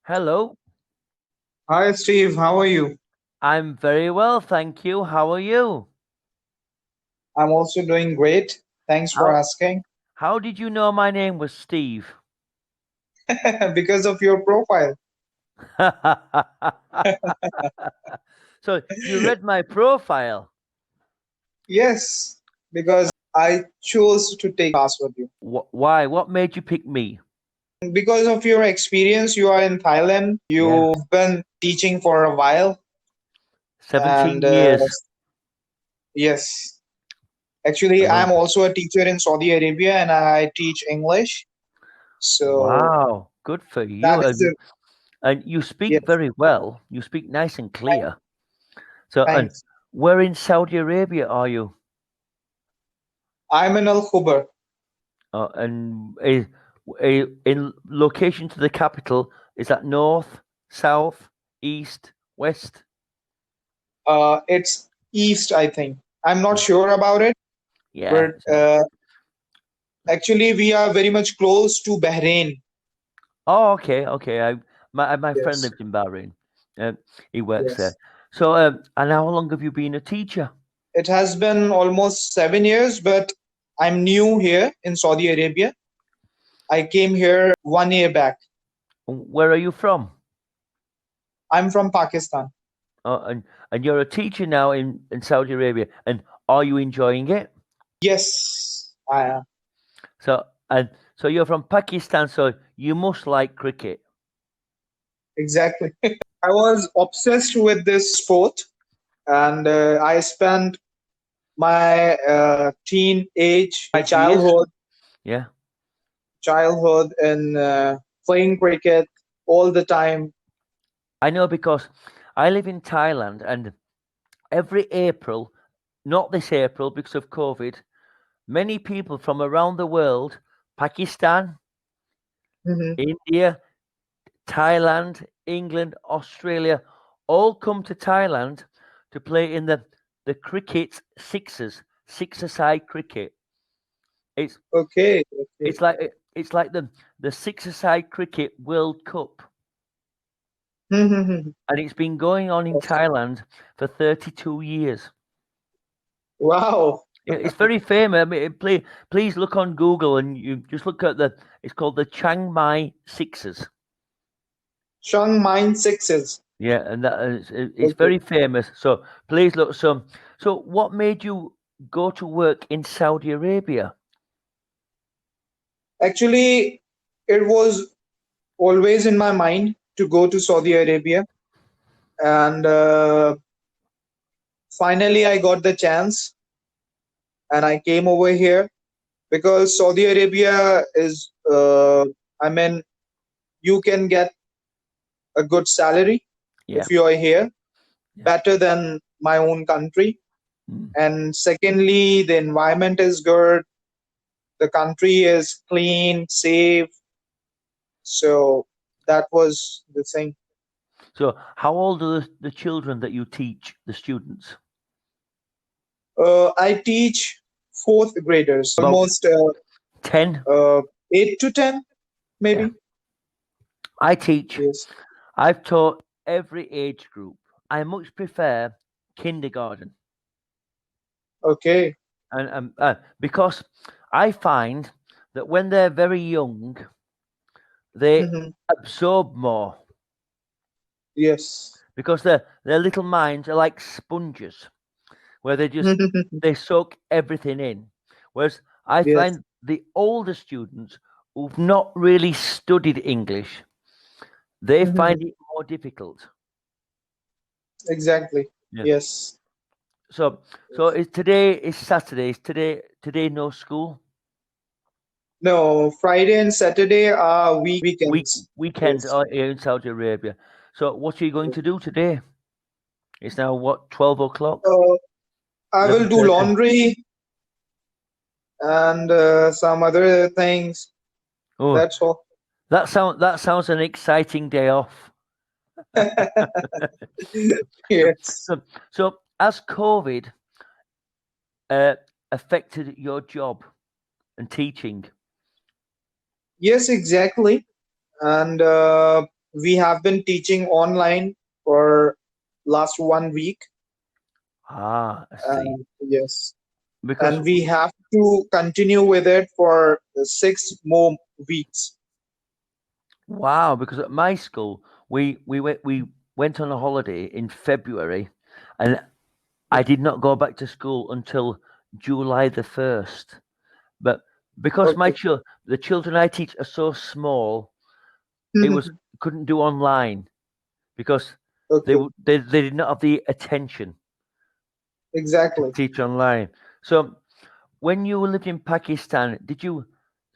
Hello. Hi Steve, how are you? I'm very well, thank you. How are you? I'm also doing great. Thanks for How asking. how did you know my name was Steve? Because of your profile. So you read my profile. Yes, because I chose to take class with you. Why? What made you pick me? Because of your experience, you are in Thailand. Yeah, You've been teaching for a while. And 17 years. yes, actually, Oh, I'm also a teacher in Saudi Arabia and I teach English. So wow. Good for that you. is And it. and you speak Yes, very well. You speak nice and clear. So and thanks. where in Saudi Arabia are you? I'm in Al Khubar. And in location to the capital, is that north, south, east, west? It's east, I think. I'm not sure about it, Yeah. but actually, we are very much close to Bahrain. Oh, okay, okay. My friend Yes, lives in Bahrain. Uh, he works there. yes. So, and how long have you been a teacher? It has been almost 7 years, but I'm new here in Saudi Arabia. I came here 1 year back. Where are you from? I'm from Pakistan. And you're a teacher now in Saudi Arabia. And are you enjoying it? Yes, I am. So, and so you're from Pakistan, so you must like cricket. Exactly. I was obsessed with this sport, and I spent my teen age, my 8 years? Yeah. childhood in playing cricket all the time. I know because I live in Thailand and every April, not this April because of COVID, many people from around the world, Pakistan, Mhm. India, Thailand, England, Australia, all come to Thailand to play in the cricket sixes, six-a-side cricket. It's Okay, okay. it's like the six-a-side cricket World Cup, and it's been going on in Thailand for 32 years. Wow. It's very famous. I mean, please look on Google and you just look at it's called the Chiang Mai Sixers. Chiang Mai sixes. Yeah, and it's Okay. very famous. So please look. So what made you go to work in Saudi Arabia? Actually, it was always in my mind to go to Saudi Arabia, and finally I got the chance, and I came over here because Saudi Arabia is, I mean, you can get a good salary Yeah, if you are here, yeah. better than my own country. Mm. And secondly, the environment is good, the country is clean, safe. So that was the thing. So how old are the children that you teach, the students? I teach fourth graders, About almost 10. 8 to 10, Yeah, maybe. I teach. Yes. I've taught every age group. I much prefer kindergarten, Okay. and because I find that when they're very young, they Mhm. absorb more Yes. because their little minds are like sponges where they soak everything in. Whereas I Yes. find the older students who've not really studied English, they Mhm. find it more difficult. Exactly. Yeah. Yes. So today is Saturday. Is today no school? No, Friday and Saturday are weekends. Weekend Yes. here in Saudi Arabia. So what are you going to do today? It's now what, 12 o'clock, Uh, I will do 11:30. laundry and some other things. Oh, That's all. that sounds an exciting day off. Yes. So has COVID uh, affected your job and teaching? Yes, exactly. And we have been teaching online for last 1 week. I see. Yes, Because and we have to continue with it for 6 more weeks. wow, because at my school we went on a holiday in February, and I did not go back to school until July the 1st. But because Okay. the children I teach are so small, it was couldn't do online because Okay, they did not have the attention to exactly. teach online. So when you lived in Pakistan, did you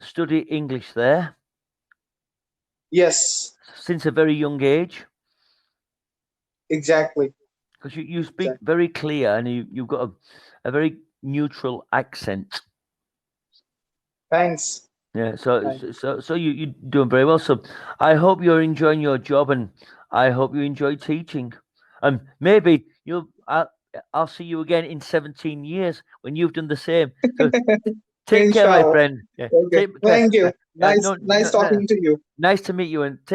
study English there Yes, since a very young age? exactly. Because you speak Exactly. very clear and you've got a very neutral accent. Thanks. Yeah, so Thanks. so so so you're doing very well. So I hope you're enjoying your job, and I hope you enjoy teaching. And maybe I'll see you again in 17 years when you've done the same. So take care, my Inshallah. friend. Yeah, Okay. take care. Thank you. Nice, No, nice no, no, talking to you. nice to meet you, and take